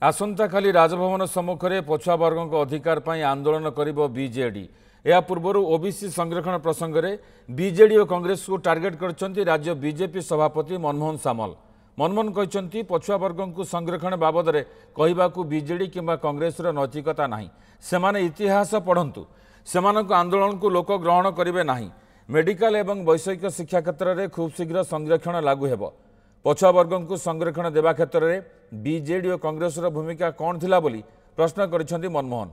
आसंता खाली राजभवन सम्मुखें पछुआ वर्गों अधिकार पर आंदोलन करिबो बीजेडी। या पूर्व ओबीसी संरक्षण प्रसंग में बीजेडी और कांग्रेस को टार्गेट करछंती राज्य बीजेपी सभापति मनमोहन सामल। मनमोहन कहते पछुआ वर्गों को संरक्षण बाबद में कहवाकू बीजेडी किंबा कांग्रेस नैतिकता नहीं। सेमाने इतिहास पढ़ंतु, सेमानक आंदोलन को लोक ग्रहण करेंगे नहीं। मेडिकल एवं वैषयिक शिक्षा क्षेत्र में खूब शीघ्र संरक्षण लागू हेबो। पछुआ वर्गों को संरक्षण देवा क्षेत्र में बीजेडी और कांग्रेस भूमिका कौन थिला बोली प्रश्न करिसेंती मनमोहन।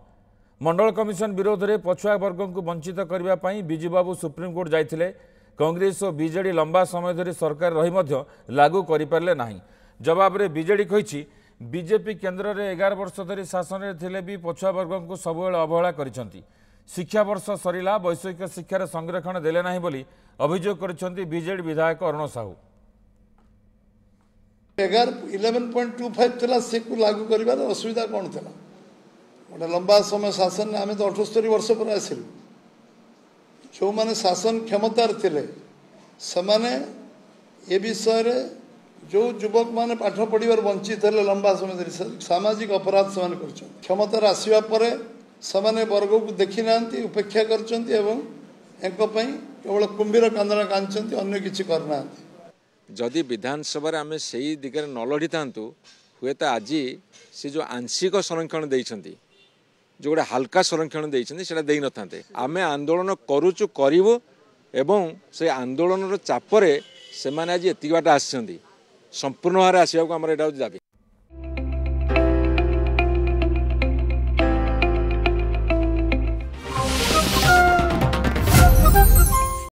मंडल कमिशन विरोध में पछुआ वर्गों को वंचित करने बिजुबाबू सुप्रीमकोर्ट जाइथिले। कांग्रेस और बीजेडी लंबा समय धरी सरकार रही मध्य लागू करिपारले नाही। जवाब में बीजेडी कहिछि बीजेपी केन्द्र में 11 वर्ष धरी शासन में थिले भी पछुआ वर्गों को सबुबेले अवहेला करिसेंती। शिक्षा वर्ष सरिला वैषयिक शिक्षार संरक्षण देले नाही बोली अभियोग करिसेंती बीजेडी विधायक अरुण साहू। 11.25 थिला से को लागू करिबार असुविधा कोन थिला? गोटे लंबा समय शासन में आम तो 78 वर्ष पर आसिल। जो माने शासन क्षमतार थिले समाने ए विषय रे जो युवक माने पाठ पढ़िबार वंचित हेले लंबा समय धरि सामाजिक अपराध समान करछन। क्षमतार आसीबा परे समाने वर्ग को देखि नांती, उपेक्षा करछंती एवं एंको पई केवल कुंभीर कांदना कांचंती, अन्य किछि करनांती। जदि विधानसभा आम से दिगरे न लड़ी था हुए तो आज से जो आंशिक संरक्षण देइछंती, जो गोटे हल्का संरक्षण देइछंती सेटा देई न थांते। आमे आंदोलन करूचु करिवो एवं से आंदोलन चापरे से माने आज एतिक बाट आछंती। संपूर्ण भाव आसवाक आमर एटा दाबी।